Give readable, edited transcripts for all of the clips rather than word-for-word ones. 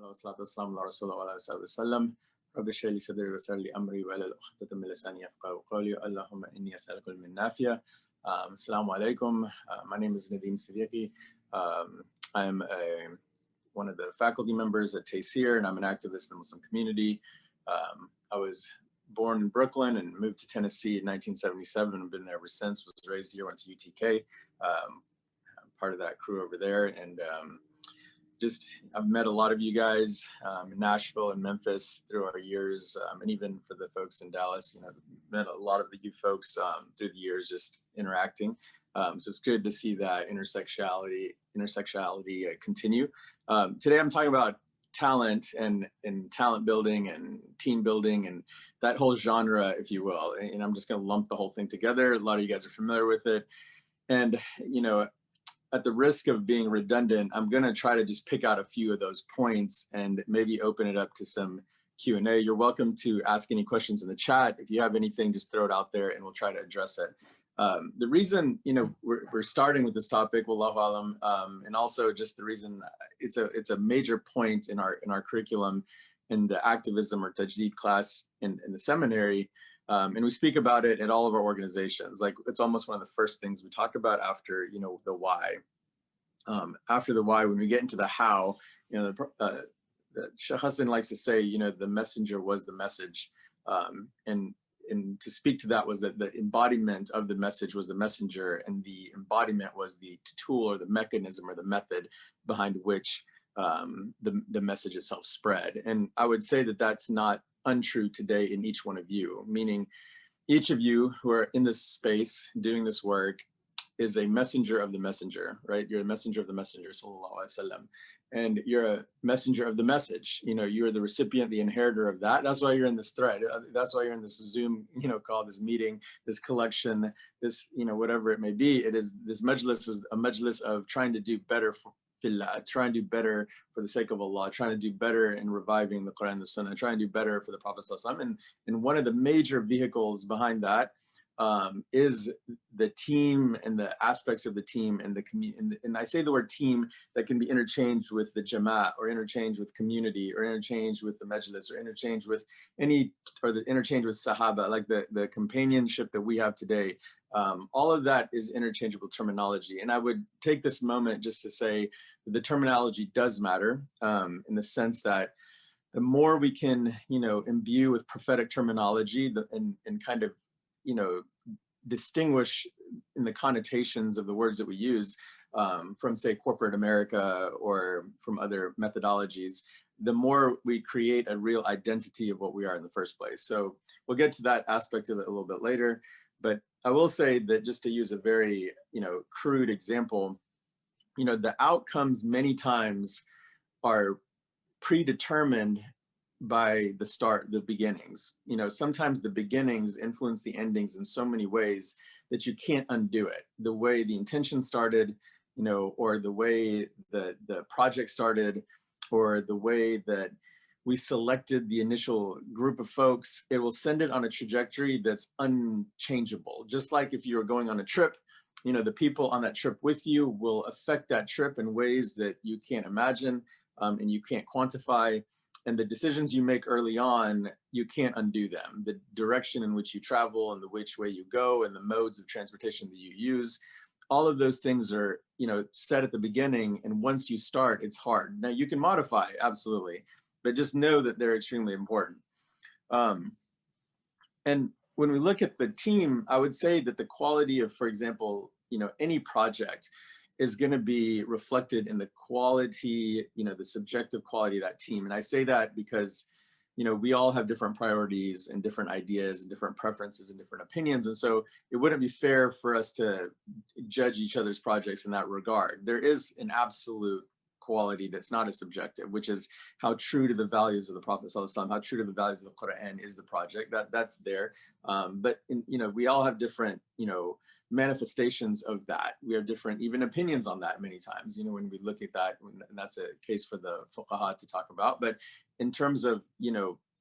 والصلاة والسلام على رسول الله وعلى آله وسلم. رب اشرح لي صدري ويسر لي أمري واحلل عقدة من لساني يفقهوا قولي. اللهم إني أسألك علما نافعا. Assalamu alaikum. My name is Nadeem Siddiqi. I'm one of the faculty members at Tayseer, and I'm an activist in the Muslim community. I was born in Brooklyn and moved to Tennessee in 1977 and been there ever since. Was raised here, went to UTK. I'm part of that crew over there, and I've met a lot of you guys in Nashville and Memphis through our years, and even for the folks in Dallas, met a lot of you folks through the years just interacting. So it's good to see that intersectionality continue. Today I'm talking about talent and talent building and team building and that whole genre, if you will. And I'm just going to lump the whole thing together. A lot of you guys are familiar with it. And, at the risk of being redundant, I'm going to try to just pick out a few of those points and maybe open it up to some Q&A. You're welcome to ask any questions in the chat. If you have anything, just throw it out there and we'll try to address it. The reason, we're starting with this topic, wallahu alam, and also just the reason it's a major point in our curriculum in the activism or tajdeed class in the seminary. And we speak about it at all of our organizations. Like, it's almost one of the first things we talk about after, the why. After the why, when we get into the how, Sheikh Hassan likes to say, the messenger was the message. And to speak to that was that the embodiment of the message was the messenger, and the embodiment was the tool or the mechanism or the method behind which the message itself spread. And I would say that that's not untrue today in each one of you, meaning each of you who are in this space doing this work is a messenger of the messenger, right? You're a messenger of the messenger, sallallahu alaihi wasallam, and you're a messenger of the message. You're the recipient, the inheritor of that. That's why you're in this thread. That's why you're in this Zoom, call, this meeting, this collection, this, whatever it may be. It is, this majlis is a majlis of trying to do better for Fillah, trying to do better for the sake of Allah, trying to do better in reviving the Quran and the Sunnah, trying to do better for the Prophet ﷺ. And one of the major vehicles behind that is the team and the aspects of the team and the community. And I say the word team that can be interchanged with the Jama'at, or interchanged with community, or interchanged with the Majlis, or interchanged with interchange with Sahaba, like the companionship that we have today. All of that is interchangeable terminology. And I would take this moment just to say that the terminology does matter, in the sense that the more we can, imbue with prophetic terminology and kind of, distinguish in the connotations of the words that we use from, say, corporate America or from other methodologies, the more we create a real identity of what we are in the first place. So we'll get to that aspect of it a little bit later. But I will say that, just to use a very, crude example, the outcomes many times are predetermined by the beginnings. Sometimes the beginnings influence the endings in so many ways that you can't undo it. The way the intention started, or the way the project started, or the way that we selected the initial group of folks, it will send it on a trajectory that's unchangeable. Just like if you were going on a trip, the people on that trip with you will affect that trip in ways that you can't imagine, and you can't quantify. And the decisions you make early on, you can't undo them. The direction in which you travel and the which way you go and the modes of transportation that you use, all of those things are, set at the beginning. And once you start, it's hard. Now you can modify, absolutely, but just know that they're extremely important. And when we look at the team, I would say that the quality of, for example, any project is going to be reflected in the quality, the subjective quality of that team. And I say that because, we all have different priorities and different ideas and different preferences and different opinions. And so it wouldn't be fair for us to judge each other's projects in that regard. There is an absolute quality that's not as subjective, which is how true to the values of the Prophet ﷺ, how true to the values of the Quran is the project. That's there. But we all have different, manifestations of that. We have different even opinions on that many times, when we look at that, and that's a case for the fuqaha to talk about. But in terms of,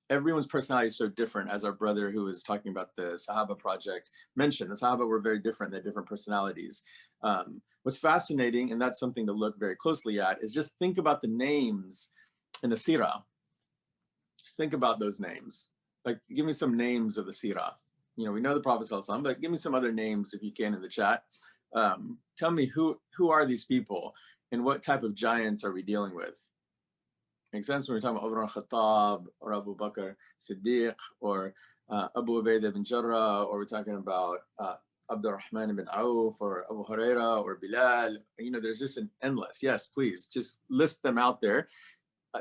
everyone's personality is so different, as our brother who was talking about the Sahaba project mentioned. The Sahaba were very different, they had different personalities. What's fascinating, and that's something to look very closely at, is just think about the names in the seerah. Just think about those names. Like, give me some names of the seerah. You know, we know the Prophet ﷺ, but give me some other names if you can in the chat. Tell me who are these people and what type of giants are we dealing with? Makes sense when we're talking about Umar al-Khattab or Abu Bakr Siddiq or Abu Ubaidah bin Jarrah, or we're talking about Abdurrahman ibn Auf or Abu Huraira or Bilal. You know, there's just an endless. Yes, please just list them out there.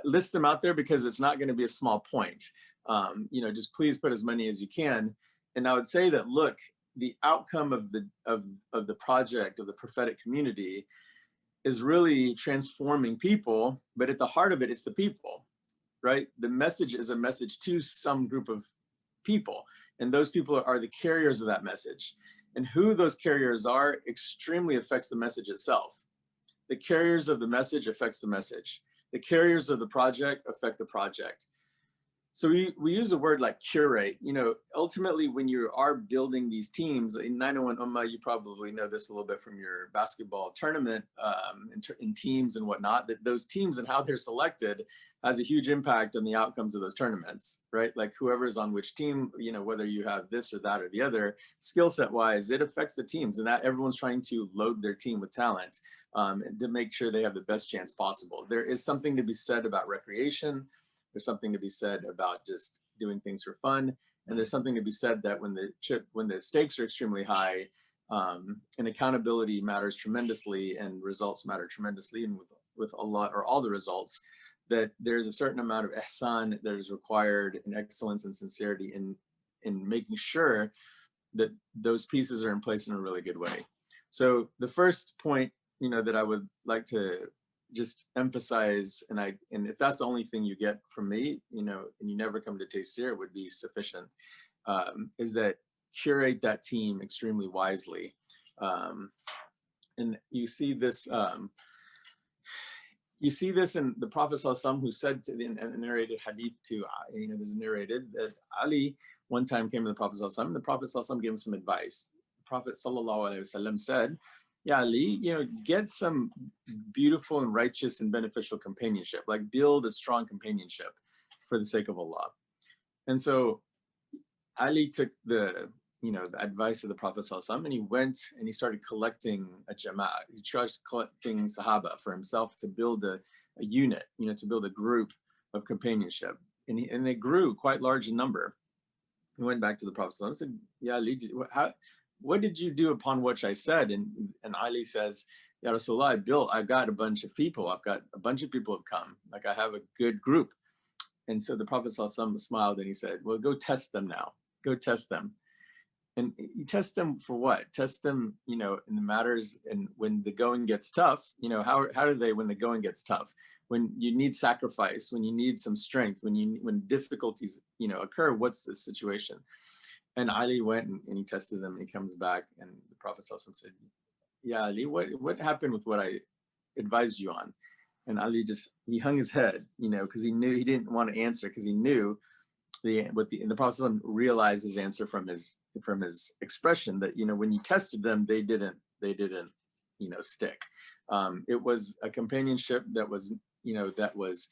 List them out there because it's not going to be a small point. You know, just please put as many as you can. And I would say that, look, the outcome of the project of the prophetic community is really transforming people, but at the heart of it, it's the people, right? The message is a message to some group of people, and those people are the carriers of that message. And who those carriers are extremely affects the message itself. The carriers of the message affects the message. The carriers of the project affect the project. So we use a word like curate. You know, ultimately, when you are building these teams, in 901 Ummah, you probably know this a little bit from your basketball tournament in teams and whatnot, that those teams and how they're selected has a huge impact on the outcomes of those tournaments, right? Like whoever's on which team, you know, whether you have this or that or the other, skill set wise, it affects the teams, and that everyone's trying to load their team with talent to make sure they have the best chance possible. There is something to be said about recreation. There's something to be said about just doing things for fun. And there's something to be said that when the stakes are extremely high, and accountability matters tremendously and results matter tremendously, and with a lot or all the results, that there's a certain amount of ihsan that is required in excellence and sincerity in making sure that those pieces are in place in a really good way. So the first point, you know, that I would like to just emphasize, and if that's the only thing you get from me, you know, and you never come to Tayseer, it would be sufficient, is that curate that team extremely wisely. And you see this in the Prophet ﷺ, who said to the narrated hadith to, you know, this narrated that Ali one time came to the Prophet ﷺ, and the Prophet ﷺ gave him some advice. The Prophet ﷺ said, yeah, Ali, you know, get some beautiful and righteous and beneficial companionship, like build a strong companionship for the sake of Allah. And so Ali took the advice of the Prophet ﷺ, and he went and he started collecting a jama'ah. He started collecting Sahaba for himself to build a unit, you know, to build a group of companionship. And they grew quite large in number. He went back to the Prophet ﷺ and said, yeah, Ali, what did you do upon which I said? And Ali says, Ya Rasulullah, I've got a bunch of people. I've got a bunch of people have come. Like, I have a good group. And so the Prophet ﷺ smiled and he said, well, go test them now. Go test them. And you test them for what? Test them, you know, in the matters, and when the going gets tough, you know, how do they, when the going gets tough, when you need sacrifice, when you need some strength, when difficulties, you know, occur, what's the situation? And Ali went and he tested them. And he comes back, and the Prophet ﷺ said, yeah, Ali, what happened with what I advised you on? And Ali he hung his head, you know, because he knew he didn't want to answer, because he knew and the Prophet ﷺ realized his answer from his expression, that, you know, when you tested them, they didn't, you know, stick. It was a companionship that was, you know, that was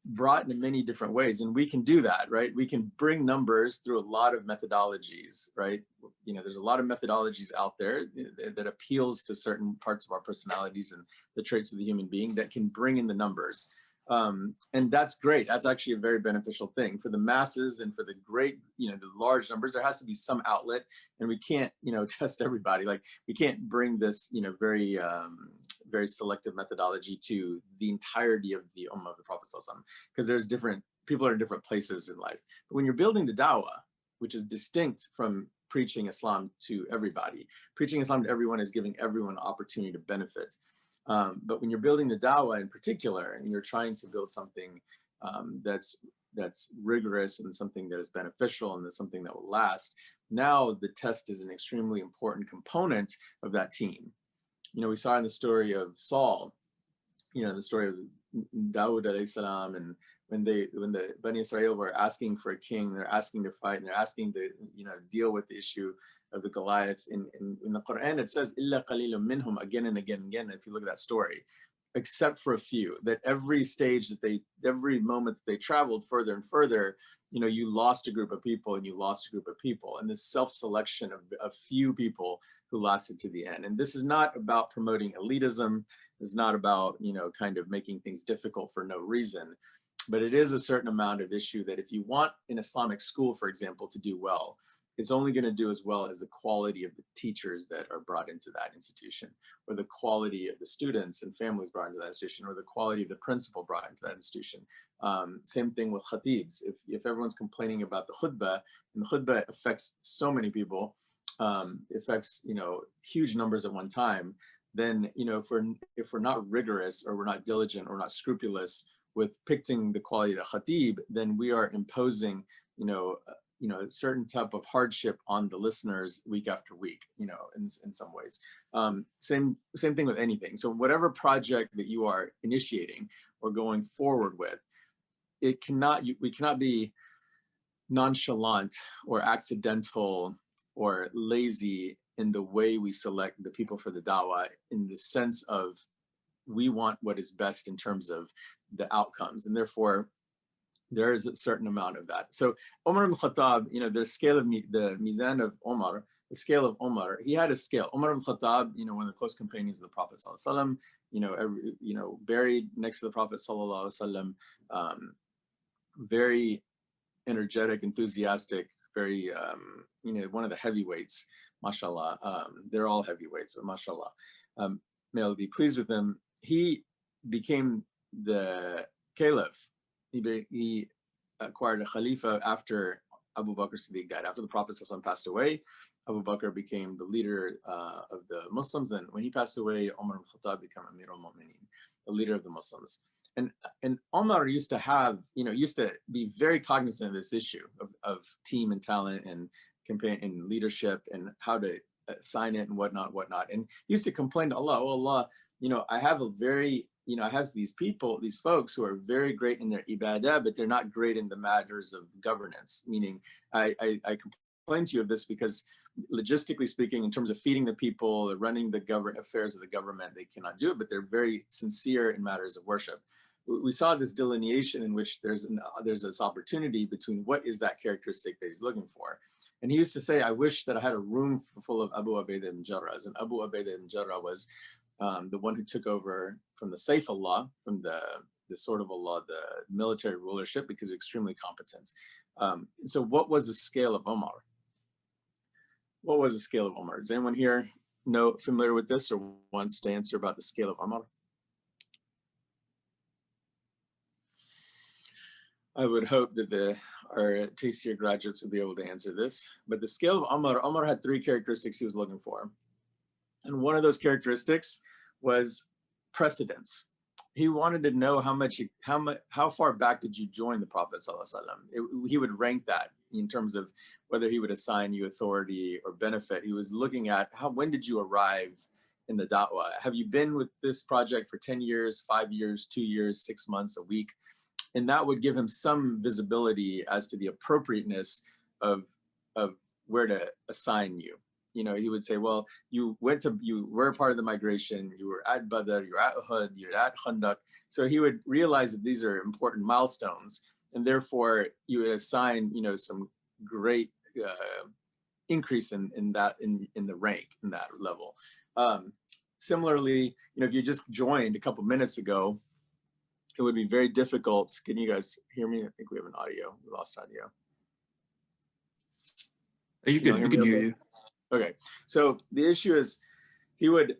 brought in many different ways, and we can do that, right? We can bring numbers through a lot of methodologies, right? You know, there's a lot of methodologies out there that appeals to certain parts of our personalities and the traits of the human being that can bring in the numbers. And that's great. That's actually a very beneficial thing for the masses and for the great, you know, the large numbers. There has to be some outlet, and we can't, you know, test everybody. Like, we can't bring this, you know, very selective methodology to the entirety of the Ummah of the Prophet ﷺ, because there's people are in different places in life. But when you're building the dawah, which is distinct from preaching Islam to everybody, preaching Islam to everyone is giving everyone an opportunity to benefit. But when you're building the dawah in particular, and you're trying to build something that's rigorous and something that is beneficial and that's something that will last, now the test is an extremely important component of that team. You know, we saw in the story of Saul, you know, the story of Dawood alayhi salam, and when the Bani Israel were asking for a king, they're asking to fight, and they're asking to, you know, deal with the issue of the Goliath. In the Quran, it says, "Illa qalilun minhum," again and again and again. If you look at that story, except for a few, that every stage that every moment that they traveled further and further, you know, you lost a group of people and you lost a group of people, and this self-selection of a few people who lasted to the end. And this is not about promoting elitism. It's not about, you know, kind of making things difficult for no reason, but it is a certain amount of issue that if you want an Islamic school, for example, to do well, it's only going to do as well as the quality of the teachers that are brought into that institution, or the quality of the students and families brought into that institution, or the quality of the principal brought into that institution. Same thing with khatibs. If everyone's complaining about the khutbah, and the khutbah affects so many people, affects, you know, huge numbers at one time, then, you know, if we're not rigorous, or we're not diligent, or not scrupulous with picking the quality of the khatib, then we are imposing, you know, a certain type of hardship on the listeners week after week, you know, in some ways. Same thing with anything. So whatever project that you are initiating or going forward with, we cannot be nonchalant or accidental or lazy in the way we select the people for the dawah, in the sense of we want what is best in terms of the outcomes, and therefore there is a certain amount of that. So Umar ibn Khattab, you know, the scale of the mizan of Umar, the scale of Umar, he had a scale. Umar ibn Khattab, you know, one of the close companions of the Prophet sallallahu alaihi wasallam, you know, buried next to the Prophet sallallahu alaihi wasallam, very energetic, enthusiastic, very, you know, one of the heavyweights, mashallah. They're all heavyweights, but mashallah. May Allah be pleased with him. He became the caliph. He acquired a khalifa after Abu Bakr Siddiq died. After the Prophet ﷺ passed away, Abu Bakr became the leader of the Muslims. And when he passed away, Umar ibn Khattab became Amir al-Mu'mineen, the leader of the Muslims. And Umar used to have, you know, used to be very cognizant of this issue of team and talent and campaign and leadership and how to assign it and whatnot. And he used to complain to Allah, oh Allah, you know, I have these people, these folks who are very great in their ibadah, but they're not great in the matters of governance. Meaning, I complain to you of this because logistically speaking, in terms of feeding the people, running the affairs of the government, they cannot do it, but they're very sincere in matters of worship. We saw this delineation in which there's this opportunity between what is that characteristic that he's looking for. And he used to say, I wish that I had a room full of Abu Ubaidah ibn Jarrah. And Abu Ubaidah ibn Jarrah was the one who took over from the Saif Allah, from the sword of Allah, the military rulership, because he's extremely competent. So what was the scale of Omar? What was the scale of Omar? Is anyone here familiar with this or wants to answer about the scale of Omar? I would hope that our Tayseer graduates would be able to answer this. But the scale of Omar had three characteristics he was looking for. And one of those characteristics was precedence. He wanted to know how far back did you join the Prophet ﷺ. He would rank that in terms of whether he would assign you authority or benefit. He was looking at when did you arrive in the da'wah? Have you been with this project for 10 years, 5 years, 2 years, 6 months, a week? And that would give him some visibility as to the appropriateness of where to assign you. You know, he would say, well, you were a part of the migration, you were at Badr, you're at Uhud, you're at Khandaq. So he would realize that these are important milestones, and therefore you would assign, you know, some great increase in the rank in that level. Similarly, you know, if you just joined a couple minutes ago, it would be very difficult. Can you guys hear me? I think we have an audio. We lost audio. You can hear you. Okay, so the issue is he would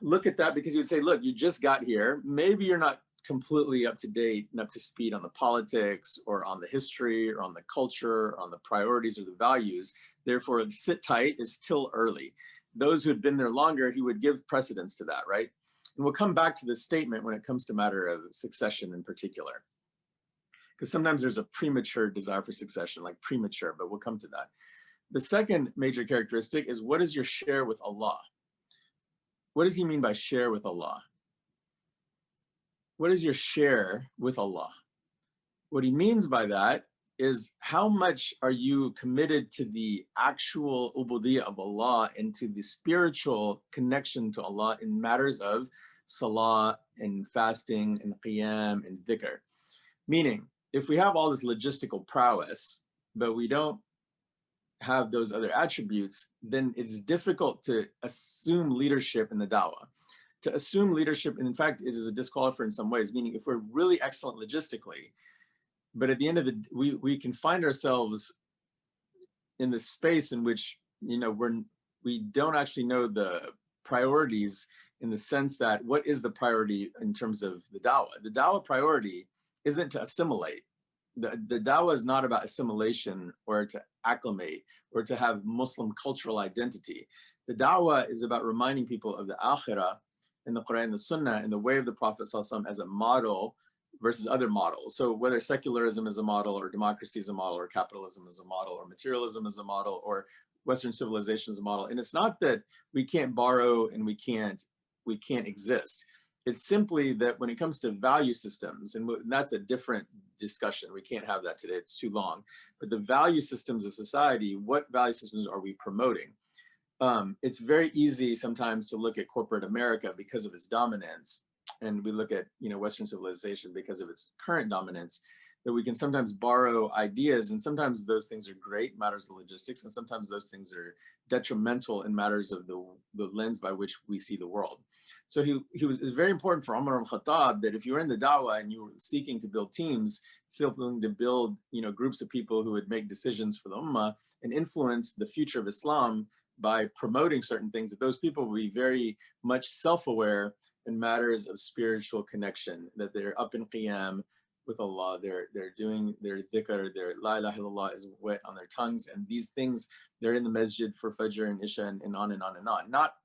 look at that because he would say, look, you just got here. Maybe you're not completely up to date and up to speed on the politics or on the history or on the culture or on the priorities or the values. Therefore, sit tight is still early. Those who had been there longer, he would give precedence to that, right? And we'll come back to this statement when it comes to matter of succession in particular. Because sometimes there's a premature desire for succession, like premature, but we'll come to that. The second major characteristic is, what is your share with Allah? What does he mean by share with Allah? What is your share with Allah? What he means by that is, how much are you committed to the actual ubudiyyah of Allah and to the spiritual connection to Allah in matters of salah and fasting and qiyam and dhikr. Meaning, if we have all this logistical prowess, but we don't have those other attributes, then it's difficult to assume leadership in the dawah. To assume leadership, and in fact, it is a disqualifier in some ways, meaning if we're really excellent logistically, but at the end of the day, we can find ourselves in the space in which, we don't actually know the priorities, in the sense that what is the priority in terms of the dawah? The dawah priority isn't to assimilate. The dawah is not about assimilation or to acclimate or to have Muslim cultural identity. The dawah is about reminding people of the akhirah in the Quran and the Sunnah and the way of the Prophet ﷺ as a model versus other models. So whether secularism is a model, or democracy is a model, or capitalism is a model, or materialism is a model, or Western civilization is a model. And it's not that we can't borrow and we can't exist. It's simply that when it comes to value systems, and that's a different discussion, we can't have that today, it's too long, but the value systems of society, what value systems are we promoting? It's very easy sometimes to look at corporate America because of its dominance, and we look at Western civilization because of its current dominance, that we can sometimes borrow ideas, and sometimes those things are great, matters of logistics, and sometimes those things are detrimental in matters of the lens by which we see the world. So it's very important for Umar al-Khattab that if you were in the dawah and you were seeking to build teams, seeking to build groups of people who would make decisions for the ummah and influence the future of Islam by promoting certain things, that those people will be very much self-aware in matters of spiritual connection, that they're up in qiyam with Allah, they're doing their dhikr, their la ilaha illallah is wet on their tongues, and these things, they're in the masjid for Fajr and Isha and on and on and on. Not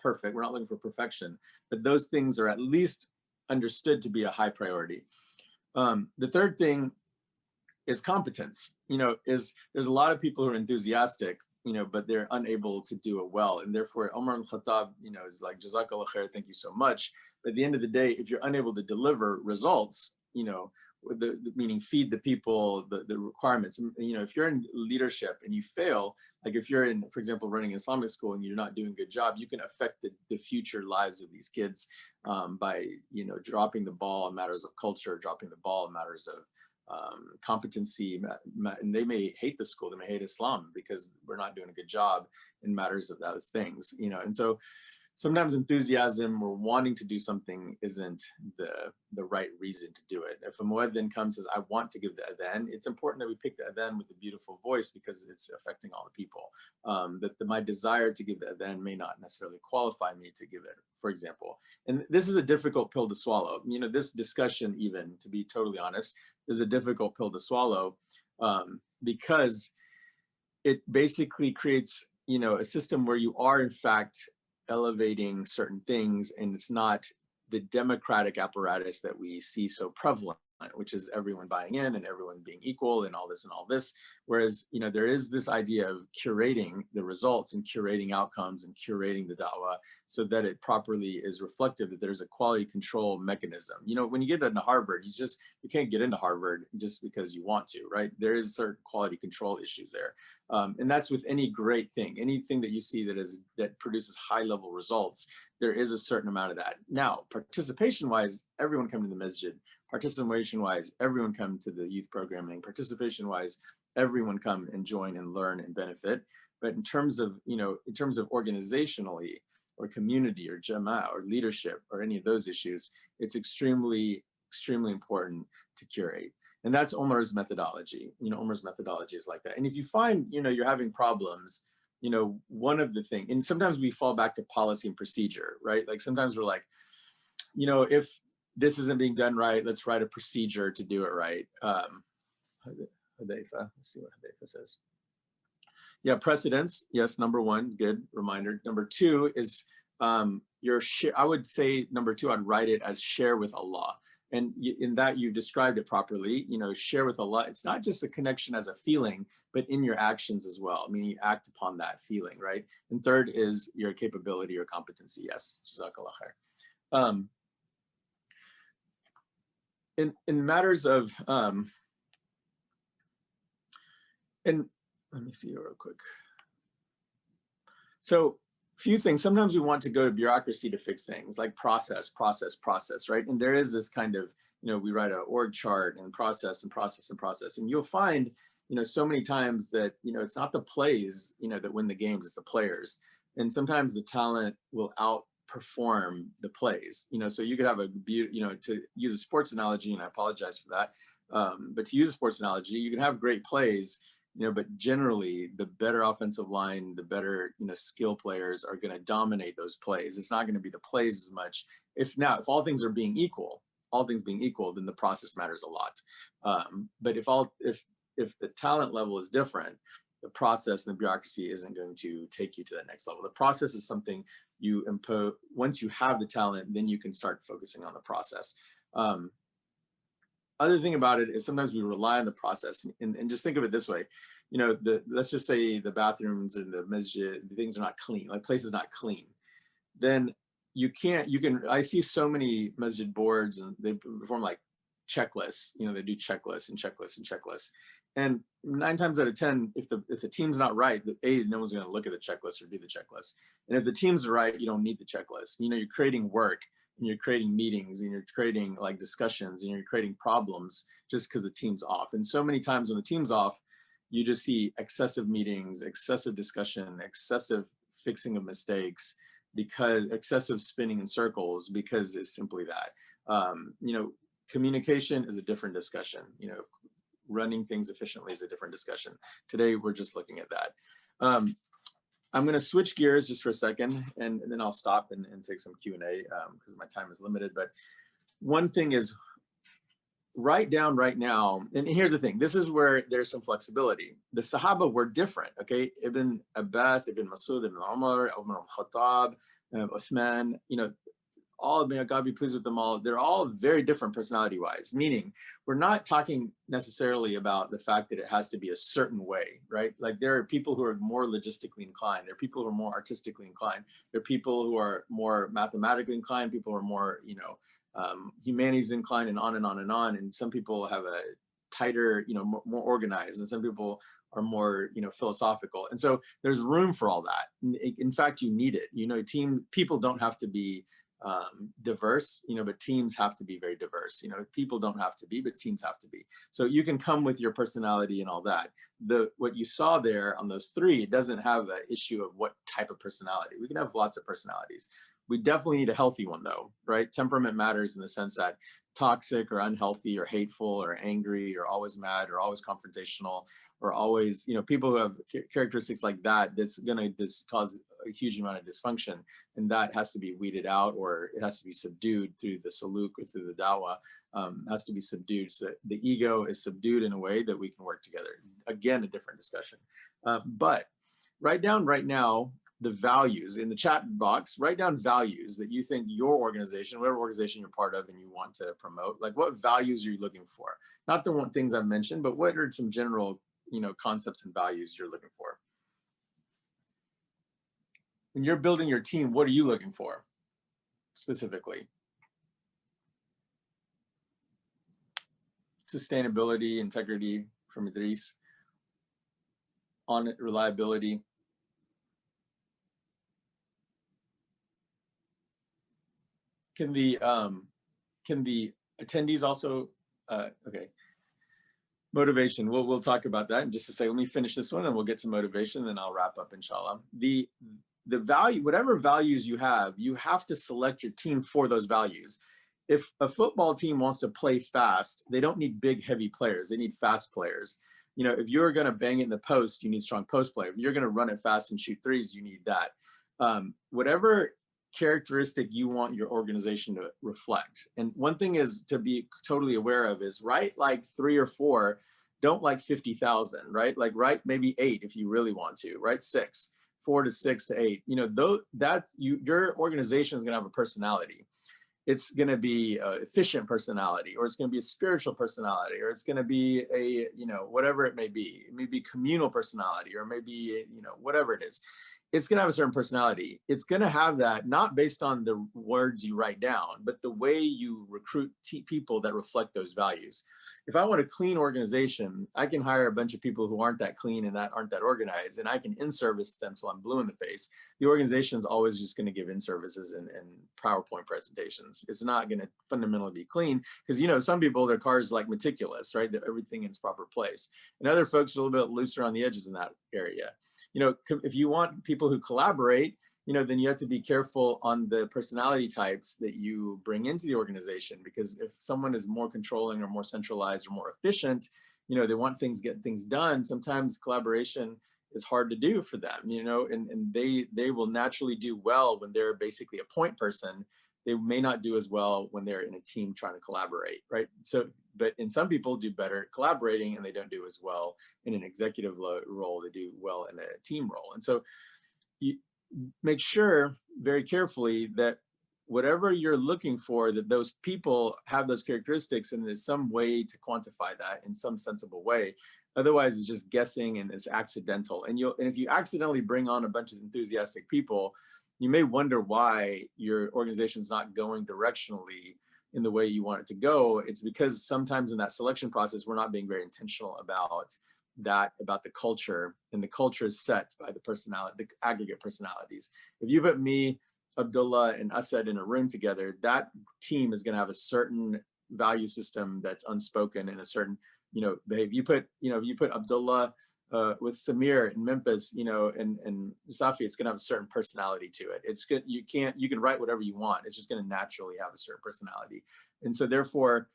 perfect, we're not looking for perfection, but those things are at least understood to be a high priority. The third thing is competence. There's a lot of people who are enthusiastic, but they're unable to do it well. And therefore, Umar al-Khattab, is like, Jazakallah khair, thank you so much. But at the end of the day, if you're unable to deliver results, meaning feed the people, the requirements, if you're in leadership and you fail, like if you're in, for example, running Islamic school and you're not doing a good job, you can affect the future lives of these kids by, dropping the ball in matters of culture, dropping the ball in matters of competency, and they may hate the school, they may hate Islam because we're not doing a good job in matters of those things, and so sometimes enthusiasm or wanting to do something isn't the right reason to do it. If a muezzin comes and says, I want to give the adhan, it's important that we pick the adhan with a beautiful voice because it's affecting all the people. My desire to give the adhan may not necessarily qualify me to give it, for example. And this is a difficult pill to swallow. This discussion, even, to be totally honest, is a difficult pill to swallow because it basically creates, a system where you are in fact elevating certain things, and it's not the democratic apparatus that we see so prevalent, which is everyone buying in and everyone being equal and all this. Whereas, there is this idea of curating the results and curating outcomes and curating the da'wah so that it properly is reflective that there's a quality control mechanism. When you get into Harvard, you can't get into Harvard just because you want to, right? There is certain quality control issues there. And that's with any great thing, anything that you see that produces high level results, there is a certain amount of that. Now, participation-wise, everyone come to the masjid. Participation-wise, everyone come to the youth programming. Participation-wise, everyone come and join and learn and benefit. But in terms of, organizationally or community or jama'ah or leadership or any of those issues, it's extremely, extremely important to curate. And that's Umar's methodology. Umar's methodology is like that. And if you find, you're having problems, one of the things, and sometimes we fall back to policy and procedure, right? Like sometimes we're like, if this isn't being done right, let's write a procedure to do it right. Hudayfa, let's see what Hudayfa says. Yeah, precedence, yes, number one, good reminder. Number two is I would say number two, I'd write it as share with Allah. And in that you described it properly, share with Allah. It's not just a connection as a feeling, but in your actions as well. I mean, you act upon that feeling, right? And third is your capability or competency. Yes, Jazakallah khair. In matters of, and let me see real quick. So few things. Sometimes we want to go to bureaucracy to fix things, like process, right? And there is this kind of, we write an org chart and process and process and process. And you'll find, so many times that, it's not the plays, that win the games, it's the players. And sometimes the talent will outperform the plays, so you could have to use a sports analogy, and I apologize for that. But to use a sports analogy, you can have great plays, but generally the better offensive line, the better, skill players are going to dominate those plays. It's not going to be the plays as much. If all things are being equal, then the process matters a lot. But if the talent level is different, the process and the bureaucracy isn't going to take you to the next level. The process is something you impose. Once you have the talent, then you can start focusing on the process. Other thing about it is sometimes we rely on the process, and just think of it this way, let's just say the bathrooms and the masjid, the things are not clean, like place is not clean. Then I see so many masjid boards and they perform like checklists, they do checklists and checklists and checklists. And 9 times out of 10, if the team's not right, no one's going to look at the checklist or do the checklist. And if the team's right, you don't need the checklist. You're creating work, and you're creating meetings, and you're creating like discussions, and you're creating problems just because the team's off. And so many times when the team's off, you just see excessive meetings, excessive discussion, excessive fixing of mistakes, because excessive spinning in circles, because it's simply that. Communication is a different discussion. Running things efficiently is a different discussion. Today, we're just looking at that. I'm going to switch gears just for a second, and then I'll stop and take some Q&A because my time is limited. But one thing is, write down right now, and here's the thing, this is where there's some flexibility. The Sahaba were different, okay? Ibn Abbas, Ibn Masud, Ibn Umar, Umar al-Khattab, Uthman, all, may God be pleased with them all, they're all very different personality-wise, meaning we're not talking necessarily about the fact that it has to be a certain way, right? Like there are people who are more logistically inclined, there are people who are more artistically inclined, there are people who are more mathematically inclined, people who are more, humanities inclined, and on and on and on. And some people have a tighter, more organized, and some people are more, philosophical. And so there's room for all that. In fact, you need it. People don't have to be diverse, but teams have to be very diverse. People don't have to be, but teams have to be. So you can come with your personality and all that. What you saw there on those 3 doesn't have an issue of what type of personality. We can have lots of personalities. We definitely need a healthy one though, right? Temperament matters in the sense that toxic or unhealthy or hateful or angry or always mad or always confrontational or always, people who have characteristics like that, that's going to cause a huge amount of dysfunction, and that has to be weeded out, or it has to be subdued through the saluk or through the dawah. Has to be subdued so that the ego is subdued in a way that we can work together. Again, a different discussion. But write down right now the values in the chat box. Write down values that you think your organization, whatever organization you're part of and you want to promote, like what values are you looking for? Not the things I've mentioned, but what are some general, concepts and values you're looking for? When you're building your team, what are you looking for specifically? Sustainability, integrity from Idris, on it, reliability. Can the attendees also, okay. Motivation, we'll talk about that in just a second. Let me finish this one and we'll get to motivation, then I'll wrap up, inshallah. The value, whatever values you have to select your team for those values. If a football team wants to play fast, they don't need big, heavy players. They need fast players. If you're going to bang it in the post, you need strong post play. If you're going to run it fast and shoot threes, you need that. Whatever characteristic you want your organization to reflect. And one thing is to be totally aware of is write like 3 or 4, don't like 50,000, right? Like write maybe 8 if you really want to, write 6. 4 to 6 to 8, that's your organization is going to have a personality. it's going to be an efficient personality, or it's going to be a spiritual personality, or it's going to be a, whatever it may be. It may be communal personality, or maybe, whatever it is. It's going to have a certain personality. It's going to have that not based on the words you write down, but the way you recruit people that reflect those values. If I want a clean organization, I can hire a bunch of people who aren't that clean and that aren't that organized, and I can in-service them till I'm blue in the face. The organization is always just going to give in-services and PowerPoint presentations. It's not going to fundamentally be clean because, some people, their cars like meticulous, right? That everything in its proper place. And other folks are a little bit looser on the edges in that area. If you want people who collaborate, then you have to be careful on the personality types that you bring into the organization, because if someone is more controlling or more centralized or more efficient, they want get things done. Sometimes collaboration is hard to do for them, and they will naturally do well when they're basically a point person. They may not do as well when they're in a team trying to collaborate, right? But some people do better collaborating, and they don't do as well in an executive role. They do well in a team role. And so you make sure very carefully that whatever you're looking for, that those people have those characteristics, and there's some way to quantify that in some sensible way. Otherwise, it's just guessing and it's accidental. And if you accidentally bring on a bunch of enthusiastic people, you may wonder why your organization's not going directionally in the way you want it to go. It's because sometimes in that selection process, we're not being very intentional about the culture, and the culture is set by the personality, the aggregate personalities. If you put me, Abdullah, and Asad in a room together, that team is going to have a certain value system that's unspoken, and a certain, if you put Abdullah with Samir in Memphis, and Safi, it's going to have a certain personality to it. It's good. You can write whatever you want. It's just going to naturally have a certain personality. And so therefore,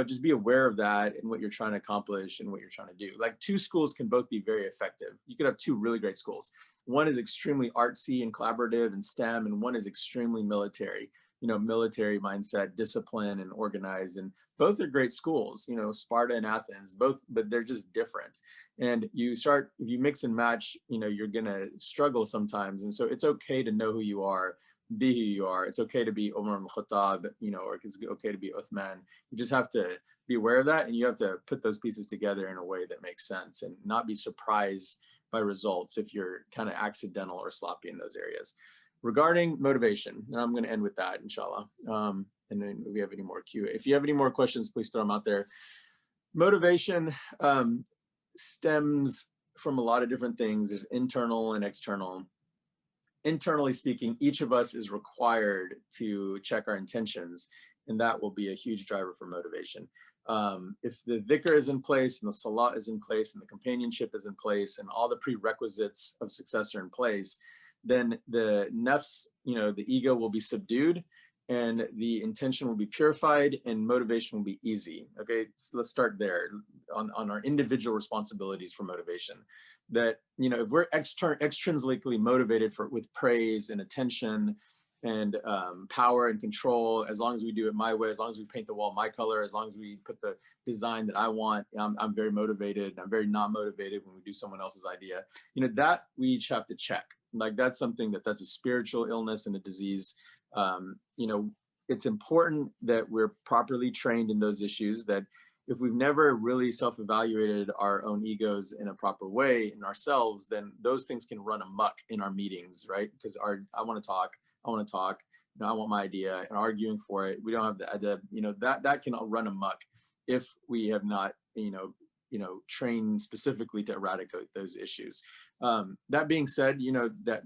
just be aware of that and what you're trying to accomplish and what you're trying to do. Like, two schools can both be very effective. You could have two really great schools. One is extremely artsy and collaborative and STEM, and one is extremely military, military mindset, discipline, and organized. And both are great schools, Sparta and Athens, both, but they're just different. And if you mix and match, you're gonna struggle sometimes. And so it's okay to know who you are, be who you are. It's okay to be Umar al-Khattab, or it's okay to be Uthman. You just have to be aware of that, and you have to put those pieces together in a way that makes sense, and not be surprised by results if you're kind of accidental or sloppy in those areas. Regarding motivation, and I'm going to end with that, inshallah. And then if we have any more if you have any more questions, please throw them out there. Motivation stems from a lot of different things. There's internal and external. Internally speaking, each of us is required to check our intentions, and that will be a huge driver for motivation. If the dhikr is in place, and the salat is in place, and the companionship is in place, and all the prerequisites of success are in place, then the nafs, the ego, will be subdued, and the intention will be purified, and motivation will be easy. Okay, so let's start there on our individual responsibilities for motivation. That, if we're extrinsically motivated with praise and attention and power and control, as long as we do it my way, as long as we paint the wall my color, as long as we put the design that I want, I'm very motivated. I'm very not motivated when we do someone else's idea. That we each have to check. Like, that's something that's a spiritual illness and a disease. It's important that we're properly trained in those issues, that if we've never really self-evaluated our own egos in a proper way in ourselves, then those things can run amok in our meetings, right? Because I want to talk, I want my idea, and arguing for it. We don't have that can run amok if we have not, trained specifically to eradicate those issues. That being said,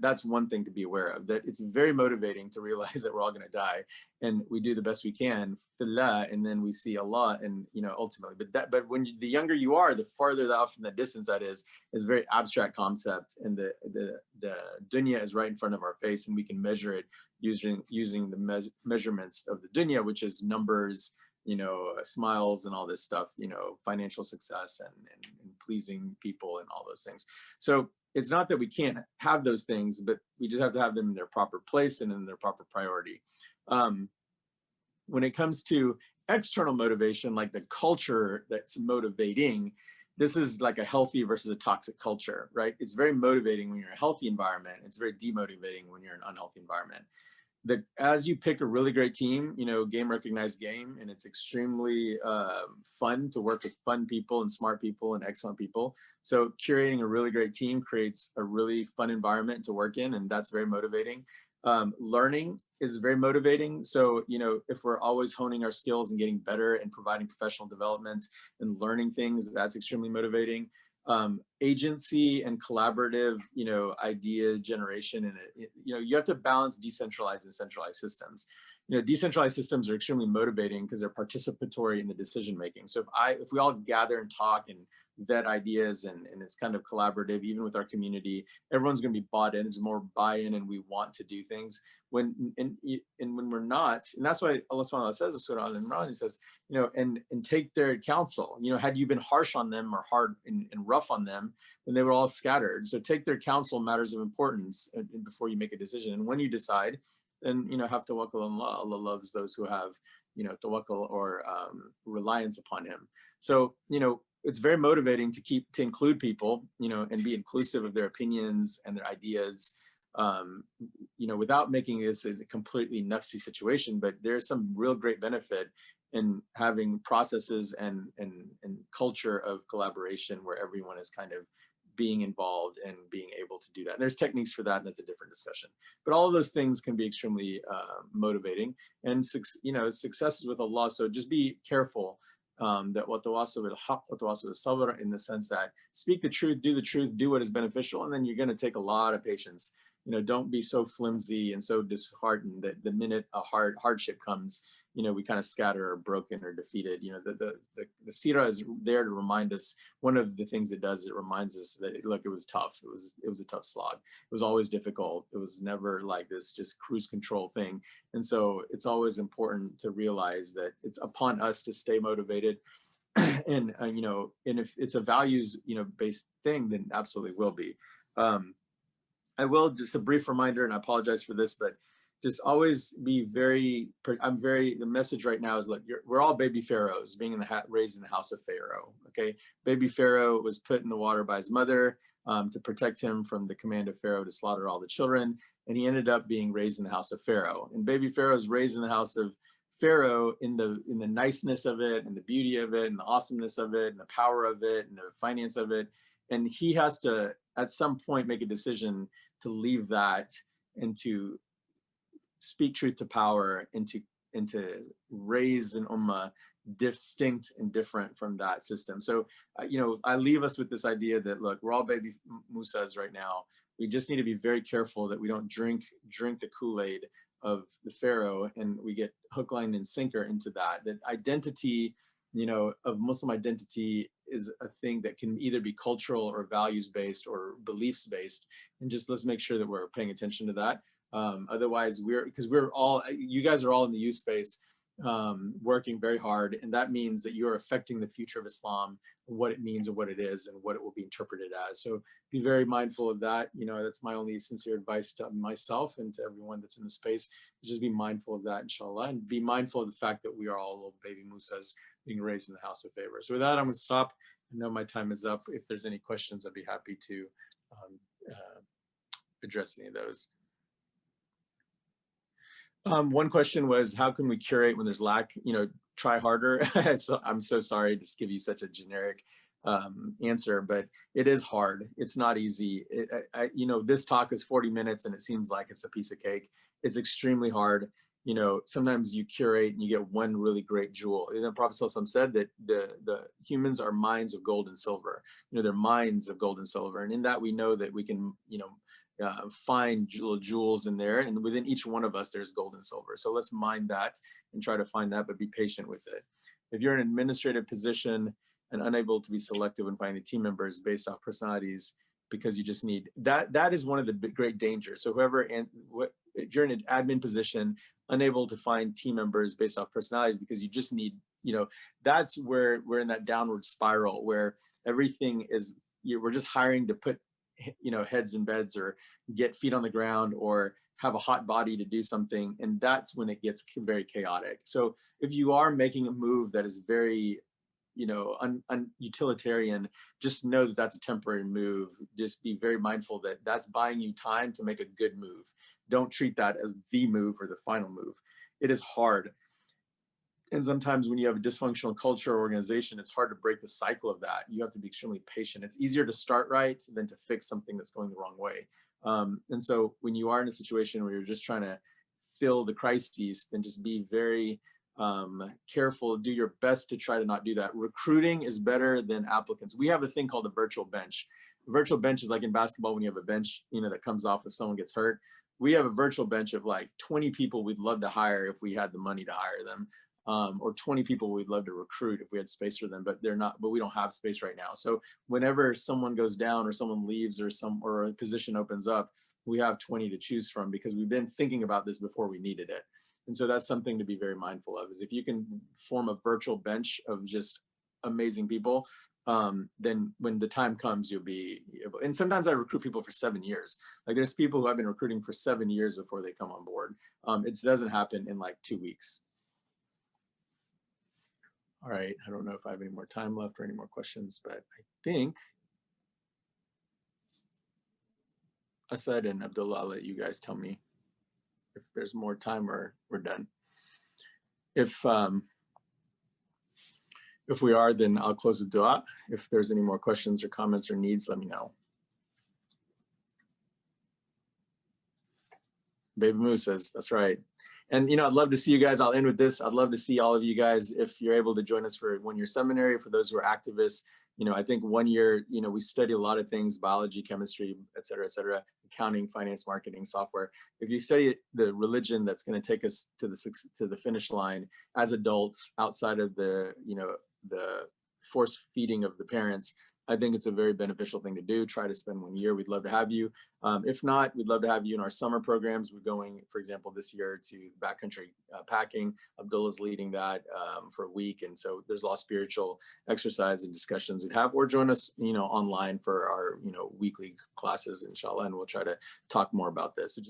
that's one thing to be aware of, that it's very motivating to realize that we're all going to die, and we do the best we can, fillah, and then we see Allah, and ultimately. But when the younger you are, the farther off from the distance that is a very abstract concept, and the dunya is right in front of our face, and we can measure it using the measurements of the dunya, which is numbers, smiles and all this stuff, financial success and pleasing people and all those things. So it's not that we can't have those things, but we just have to have them in their proper place and in their proper priority. When it comes to external motivation, like the culture that's motivating, this is like a healthy versus a toxic culture, right? It's very motivating when you're in a healthy environment. It's very demotivating when you're in an unhealthy environment. as you pick a really great team, game recognized game, and it's extremely fun to work with fun people and smart people and excellent people. So curating a really great team creates a really fun environment to work in, and that's very motivating. Learning is very motivating. So, if we're always honing our skills and getting better and providing professional development and learning things, that's extremely motivating. Agency and collaborative, idea generation, and you have to balance decentralized and centralized systems. Decentralized systems are extremely motivating because they're participatory in the decision making. So if we all gather and talk and vet ideas, and it's kind of collaborative, even with our community, everyone's going to be bought in. There's more buy-in, and we want to do things. When we're not, and that's why Allah subhanahu wa ta'ala says this, Surah Al-Imran, he says, and take their counsel. Had you been harsh on them or hard and rough on them, then they were all scattered. So take their counsel, matters of importance, before you make a decision. And when you decide, then have tawakkul on Allah. Allah loves those who have tawakkul or reliance upon Him. So it's very motivating to include people, and be inclusive of their opinions and their ideas, without making this a completely nafsi situation. But there's some real great benefit in having processes and culture of collaboration where everyone is kind of being involved and being able to do that. And there's techniques for that, and that's a different discussion. But all of those things can be extremely motivating, and success is with Allah. So just be careful that watawasaw bil haqq, watawasaw bis sabr, in the sense that speak the truth, do what is beneficial, and then you're going to take a lot of patience. Don't be so flimsy and so disheartened that the minute a hardship comes, we kind of scatter or broken or defeated. The seerah is there to remind us. One of the things it does, it reminds us that look, it was tough. It was a tough slog. It was always difficult. It was never like this just cruise control thing. And so it's always important to realize that it's upon us to stay motivated. And and if it's a values based thing, then absolutely will be. I will, just a brief reminder, and I apologize for this, but just always be the message right now is, look, we're all baby pharaohs being raised in the house of Pharaoh. Okay. Baby Pharaoh was put in the water by his mother to protect him from the command of Pharaoh to slaughter all the children. And he ended up being raised in the house of Pharaoh. And baby Pharaoh is raised in the house of Pharaoh in the niceness of it, and the beauty of it, and the awesomeness of it, and the power of it, and the finance of it. And he has to, at some point, make a decision to leave that and to speak truth to power, and to raise an ummah distinct and different from that system. So, I leave us with this idea that, look, we're all baby Musas right now. We just need to be very careful that we don't drink the Kool-Aid of the Pharaoh, and we get hook, line, and sinker into that. That identity, of Muslim identity, is a thing that can either be cultural or values-based or beliefs-based. And just let's make sure that we're paying attention to that. Otherwise, you guys are all in the youth space, working very hard, and that means that you're affecting the future of Islam, what it means and what it is and what it will be interpreted as. So be very mindful of that. That's my only sincere advice to myself and to everyone that's in the space. Just be mindful of that, inshallah, and be mindful of the fact that we are all little baby Musas being raised in the house of favor. So with that, I'm going to stop. I know my time is up. If there's any questions, I'd be happy to address any of those. One question was, how can we curate when there's lack? Try harder. So I'm so sorry to give you such a generic answer, but it is hard. It's not easy. This talk is 40 minutes and it seems like it's a piece of cake. It's extremely hard. Sometimes you curate and you get one really great jewel. And the Prophet ﷺ said that the humans are mines of gold and silver. They're mines of gold and silver. And in that we know that we can, find little jewels in there, and within each one of us there's gold and silver. So let's mine that and try to find that, but be patient with it. If you're in an administrative position and unable to be selective when finding team members based off personalities, because you just need that is one of the great dangers. So if you're in an admin position, unable to find team members based off personalities because you just need, that's where we're in that downward spiral where everything is, we're just hiring to put heads in beds or get feet on the ground or have a hot body to do something. And that's when it gets very chaotic. So if you are making a move that is very utilitarian, just know that that's a temporary move. Just be very mindful that that's buying you time to make a good move. Don't treat that as the move or the final move. It is hard. And sometimes when you have a dysfunctional culture or organization, it's hard to break the cycle of that. You have to be extremely patient. It's easier to start right than to fix something that's going the wrong way. And so when you are in a situation where you're just trying to fill the crises, then just be very careful, do your best to try to not do that. Recruiting is better than applicants. We have a thing called a virtual bench. A virtual bench is like in basketball when you have a bench, that comes off if someone gets hurt. We have a virtual bench of like 20 people we'd love to hire if we had the money to hire them. Or 20 people we'd love to recruit if we had space for them, but we don't have space right now. So whenever someone goes down or someone leaves or a position opens up, we have 20 to choose from because we've been thinking about this before we needed it. And so that's something to be very mindful of, is if you can form a virtual bench of just amazing people, then when the time comes, you'll be able. And sometimes I recruit people for 7 years. Like there's people who I've been recruiting for 7 years before they come on board. It doesn't happen in like 2 weeks. All right, I don't know if I have any more time left or any more questions, but I think Asad and Abdullah, I'll let you guys tell me if there's more time or we're done. If we are, then I'll close with dua. If there's any more questions or comments or needs, let me know. Baby Moo says, that's right. And I'd love to see you guys. I'll end with this. I'd love to see all of you guys if you're able to join us for a one-year seminary. For those who are activists, I think 1 year, we study a lot of things: biology, chemistry, et cetera, accounting, finance, marketing, software. If you study the religion that's going to take us to the finish line as adults, outside of the force feeding of the parents, I think it's a very beneficial thing to do. Try to spend 1 year. We'd love to have you. If not, we'd love to have you in our summer programs. We're going, for example, this year to backcountry packing. Abdullah's leading that for a week. And so there's a lot of spiritual exercise and discussions we'd have, or join us, online for our, weekly classes, inshallah, and we'll try to talk more about this.